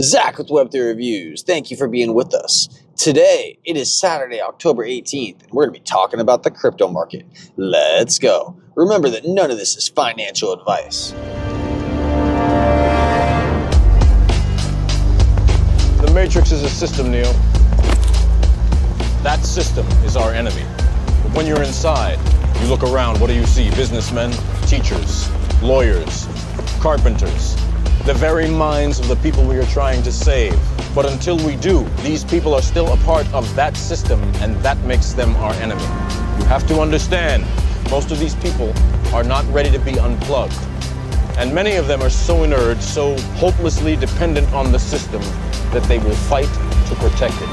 Zach with Web3 Reviews. Thank you for being with us. Today, it is Saturday, October 18th, and we're going to be talking about the crypto market. Let's go. Remember that none of this is financial advice. The Matrix is a system, Neo. That system is our enemy. But when you're inside, you look around, what do you see? Businessmen, teachers, lawyers, carpenters. The very minds of the people we are trying to save. But until we do, these people are still a part of that system, and that makes them our enemy. You have to understand, most of these people are not ready to be unplugged. And many of them are so inert, so hopelessly dependent on the system, that they will fight to protect it.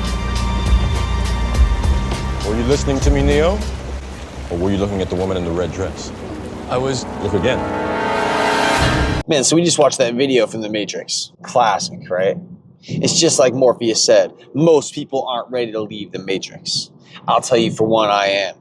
Were you listening to me, Neo? Or were you looking at the woman in the red dress? I was. Look again. Man, so we just watched that video from The Matrix. Classic, right? It's just like Morpheus said, most people aren't ready to leave the Matrix. I'll tell you for one, I am.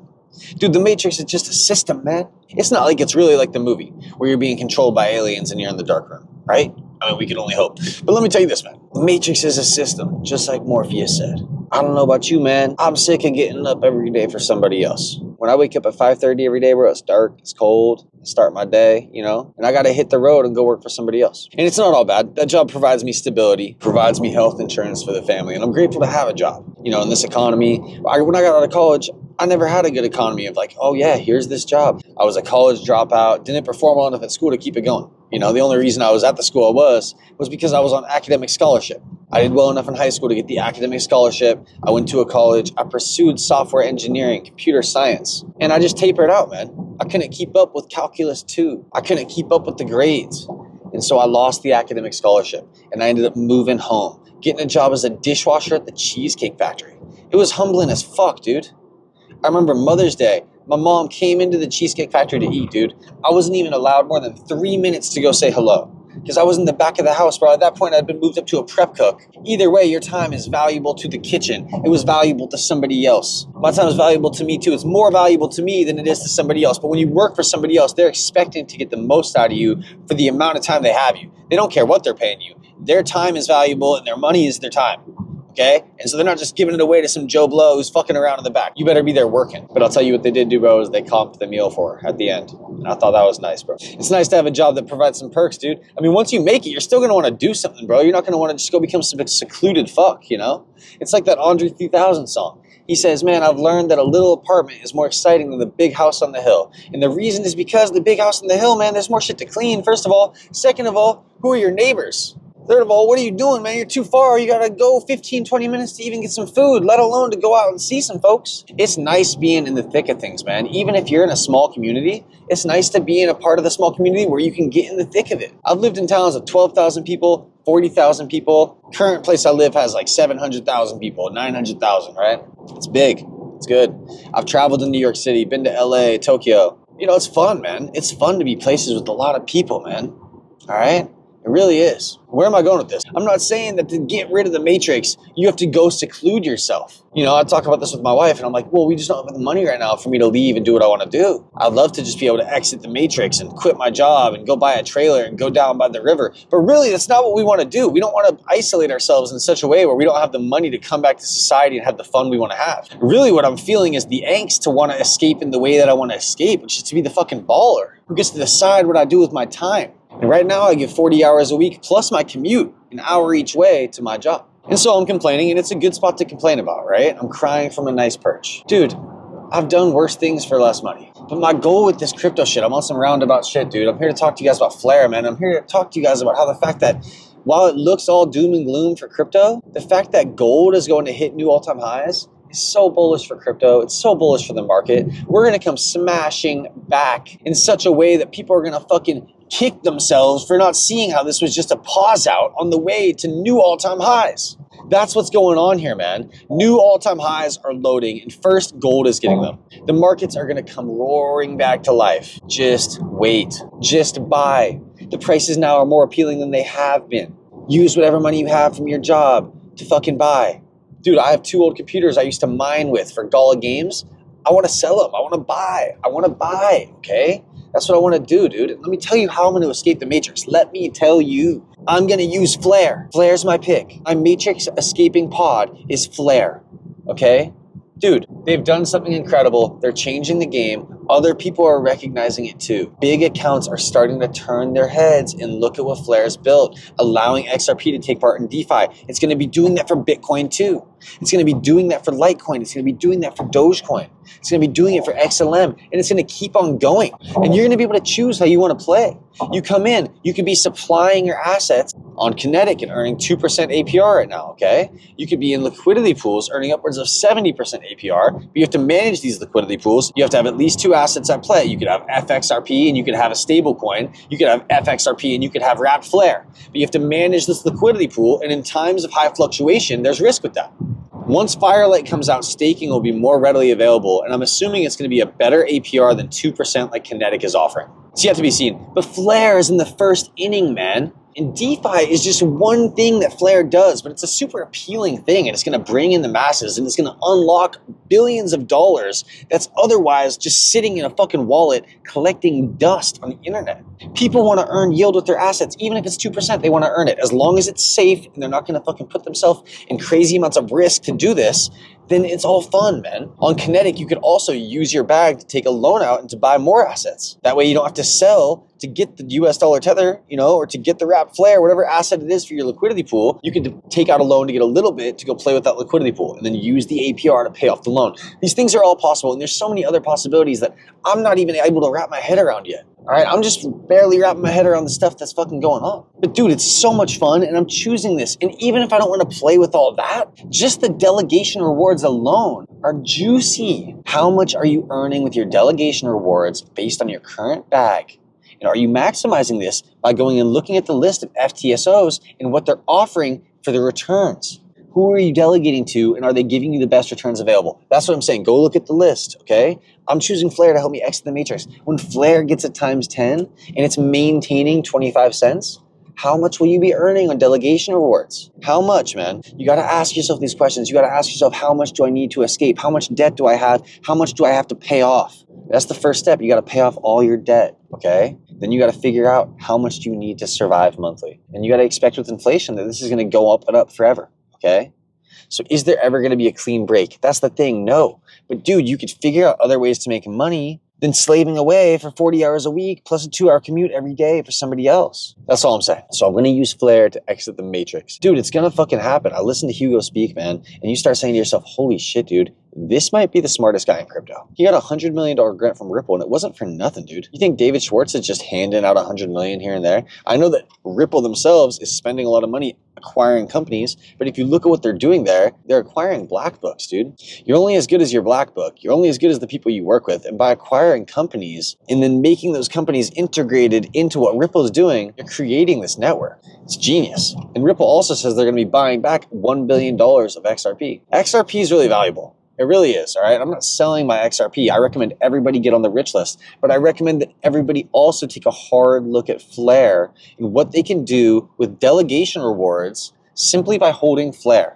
Dude, the Matrix is just a system, man. It's not like it's really like the movie, where you're being controlled by aliens and you're in the dark room, right? I mean, we can only hope. But let me tell you this, man. The Matrix is a system, just like Morpheus said. I don't know about you, man. I'm sick of getting up every day for somebody else. When I wake up at 5:30 every day, bro, it's dark, it's cold, I start my day, and I got to hit the road and go work for somebody else. And it's not all bad. That job provides me stability, provides me health insurance for the family, and I'm grateful to have a job. In this economy, when I got out of college, I never had a good economy of like, oh yeah, here's this job. I was a college dropout, didn't perform well enough at school to keep it going. The only reason I was at the school I was because I was on academic scholarship. I did well enough in high school to get the academic scholarship. I went to a college. I pursued software engineering, computer science, and I just tapered out, man. I couldn't keep up with Calculus 2. I couldn't keep up with the grades. And so I lost the academic scholarship, and I ended up moving home, getting a job as a dishwasher at the Cheesecake Factory. It was humbling as fuck, dude. I remember Mother's Day. My mom came into the Cheesecake Factory to eat, dude. I wasn't even allowed more than 3 minutes to go say hello because I was in the back of the house, bro. At that point, I'd been moved up to a prep cook. Either way, your time is valuable to the kitchen. It was valuable to somebody else. My time is valuable to me, too. It's more valuable to me than it is to somebody else. But when you work for somebody else, they're expecting to get the most out of you for the amount of time they have you. They don't care what they're paying you. Their time is valuable, and their money is their time. Okay? And so they're not just giving it away to some Joe Blow who's fucking around in the back. You better be there working. But I'll tell you what they did do, bro, is they comped the meal for her at the end. And I thought that was nice, bro. It's nice to have a job that provides some perks, dude. I mean, once you make it, you're still going to want to do something, bro. You're not going to want to just go become some secluded fuck, It's like that Andre 3000 song. He says, man, I've learned that a little apartment is more exciting than the big house on the hill. And the reason is because the big house on the hill, man, there's more shit to clean, first of all. Second of all, who are your neighbors? Third of all, what are you doing, man? You're too far. You got to go 15, 20 minutes to even get some food, let alone to go out and see some folks. It's nice being in the thick of things, man. Even if you're in a small community, it's nice to be in a part of the small community where you can get in the thick of it. I've lived in towns of 12,000 people, 40,000 people. Current place I live has like 700,000 people, 900,000, right? It's big. It's good. I've traveled to New York City, been to LA, Tokyo. It's fun, man. It's fun to be places with a lot of people, man. All right? It really is. Where am I going with this? I'm not saying that to get rid of the Matrix, you have to go seclude yourself. I talk about this with my wife, and I'm like, well, we just don't have the money right now for me to leave and do what I want to do. I'd love to just be able to exit the Matrix and quit my job and go buy a trailer and go down by the river. But really, that's not what we want to do. We don't want to isolate ourselves in such a way where we don't have the money to come back to society and have the fun we want to have. Really, what I'm feeling is the angst to want to escape in the way that I want to escape, which is to be the fucking baller who gets to decide what I do with my time. And right now I give 40 hours a week plus my commute, an hour each way to my job. And so I'm complaining, and it's a good spot to complain about, right? I'm crying from a nice perch. Dude, I've done worse things for less money. But my goal with this crypto shit, I'm on some roundabout shit, dude. I'm here to talk to you guys about Flare, man. I'm here to talk to you guys about how the fact that while it looks all doom and gloom for crypto, the fact that gold is going to hit new all-time highs is so bullish for crypto. It's so bullish for the market. We're going to come smashing back in such a way that people are going to fucking kick themselves for not seeing how this was just a pause out on the way to new all-time highs. That's what's going on here, man. New all-time highs are loading, and first gold is getting them. The markets are going to come roaring back to life. Just wait. Just buy. The prices now are more appealing than they have been. Use whatever money you have from your job to fucking buy. Dude, I have 2 old computers I used to mine with for Gala games. I want to sell them. I want to buy, okay? That's what I want to do, dude. And let me tell you how I'm going to escape the matrix. Let me tell you. I'm going to use Flare. Flare's my pick. My matrix escaping pod is Flare. Okay? Dude, they've done something incredible. They're changing the game. Other people are recognizing it too. Big accounts are starting to turn their heads and look at what Flare's built, allowing XRP to take part in DeFi. It's going to be doing that for Bitcoin too. It's going to be doing that for Litecoin. It's going to be doing that for Dogecoin. It's going to be doing it for XLM, and it's going to keep on going. And you're going to be able to choose how you want to play. You come in, you could be supplying your assets on Kinetic and earning 2% APR right now, okay? You could be in liquidity pools earning upwards of 70% APR, but you have to manage these liquidity pools. You have to have at least 2 assets at play. You could have FXRP and you could have a stable coin. You could have FXRP and you could have wrapped Flare. But you have to manage this liquidity pool, and in times of high fluctuation, there's risk with that. Once Firelight comes out, staking will be more readily available, and I'm assuming it's going to be a better APR than 2% like Kinetic is offering. It's yet to be seen. But Flare is in the first inning, man. And DeFi is just one thing that Flare does, but it's a super appealing thing, and it's going to bring in the masses, and it's going to unlock billions of dollars that's otherwise just sitting in a fucking wallet collecting dust on the internet. People want to earn yield with their assets. Even if it's 2%, they want to earn it. As long as it's safe and they're not going to fucking put themselves in crazy amounts of risk to do this, then it's all fun, man. On Kinetic, you could also use your bag to take a loan out and to buy more assets. That way you don't have to sell to get the US dollar tether, or to get the wrapped Flare, whatever asset it is for your liquidity pool. You can take out a loan to get a little bit to go play with that liquidity pool and then use the APR to pay off the loan. These things are all possible, and there's so many other possibilities that I'm not even able to wrap my head around yet. All right, I'm just barely wrapping my head around the stuff that's fucking going on. But dude, it's so much fun, and I'm choosing this. And even if I don't want to play with all that, just the delegation rewards alone are juicy. How much are you earning with your delegation rewards based on your current bag? And are you maximizing this by going and looking at the list of FTSOs and what they're offering for the returns? Who are you delegating to, and are they giving you the best returns available? That's what I'm saying. Go look at the list, okay? I'm choosing Flare to help me exit the matrix. When Flare gets it times 10 and it's maintaining 25 cents, how much will you be earning on delegation rewards? How much, man? You got to ask yourself these questions. You got to ask yourself, how much do I need to escape? How much debt do I have? How much do I have to pay off? That's the first step. You got to pay off all your debt, okay? Then you got to figure out how much do you need to survive monthly. And you got to expect with inflation that this is going to go up and up forever, okay? So is there ever going to be a clean break? That's the thing, no. But dude, you could figure out other ways to make money than slaving away for 40 hours a week plus a 2-hour commute every day for somebody else. That's all I'm saying. So I'm going to use Flare to exit the matrix. Dude, it's going to fucking happen. I listened to Hugo speak, man, and you start saying to yourself, holy shit, dude, this might be the smartest guy in crypto. He got a $100 million grant from Ripple, and it wasn't for nothing, dude. You think David Schwartz is just handing out $100 million here and there? I know that Ripple themselves is spending a lot of money acquiring companies, but if you look at what they're doing there, they're acquiring black books, dude. You're only as good as your black book. You're only as good as the people you work with. And by acquiring companies and then making those companies integrated into what Ripple's doing, you're creating this network. It's genius. And Ripple also says they're going to be buying back $1 billion of XRP. XRP is really valuable. It really is, all right? I'm not selling my XRP. I recommend everybody get on the rich list, but I recommend that everybody also take a hard look at Flare and what they can do with delegation rewards simply by holding Flare.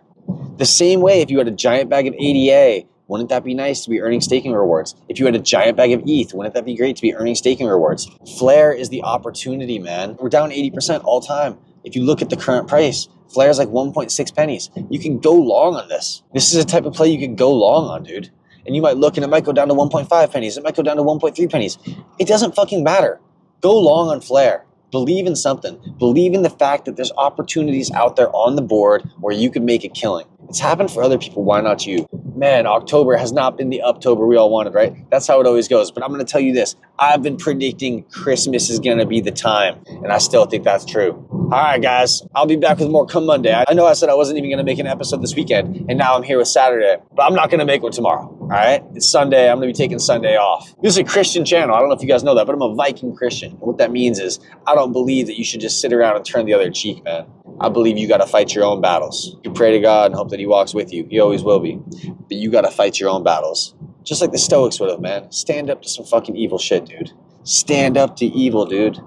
The same way if you had a giant bag of ADA, wouldn't that be nice to be earning staking rewards? If you had a giant bag of ETH, wouldn't that be great to be earning staking rewards? Flare is the opportunity, man. We're down 80% all time. If you look at the current price, Flare is like 1.6 pennies. You can go long on this. This is a type of play you can go long on, dude. And you might look and it might go down to 1.5 pennies. It might go down to 1.3 pennies. It doesn't fucking matter. Go long on Flare. Believe in something. Believe in the fact that there's opportunities out there on the board where you could make a killing. It's happened for other people. Why not you? Man, October has not been the Uptober we all wanted, right? That's how it always goes. But I'm going to tell you this. I've been predicting Christmas is going to be the time. And I still think that's true. All right, guys. I'll be back with more come Monday. I know I said I wasn't even going to make an episode this weekend. And now I'm here with Saturday. But I'm not going to make one tomorrow. All right? It's Sunday. I'm going to be taking Sunday off. This is a Christian channel. I don't know if you guys know that, but I'm a Viking Christian. And what that means is I don't believe that you should just sit around and turn the other cheek, man. I believe you got to fight your own battles. You pray to God and hope that he walks with you. He always will be. But you got to fight your own battles. Just like the Stoics would have, man. Stand up to some fucking evil shit, dude. Stand up to evil, dude.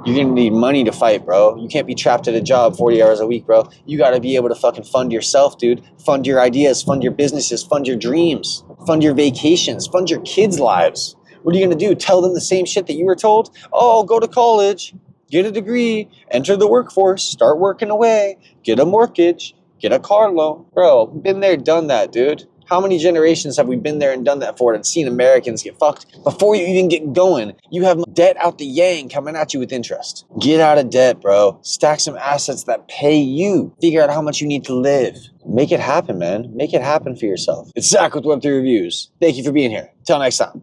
You're going to need money to fight, bro. You can't be trapped at a job 40 hours a week, bro. You got to be able to fucking fund yourself, dude. Fund your ideas, fund your businesses, fund your dreams, fund your vacations, fund your kids' lives. What are you going to do? Tell them the same shit that you were told? Oh, go to college, get a degree, enter the workforce, start working away, get a mortgage, get a car loan. Bro, been there, done that, dude. How many generations have we been there and done that for and seen Americans get fucked? Before you even get going, you have debt out the yang coming at you with interest. Get out of debt, bro. Stack some assets that pay you. Figure out how much you need to live. Make it happen, man. Make it happen for yourself. It's Zach with Web3 Reviews. Thank you for being here. Till next time.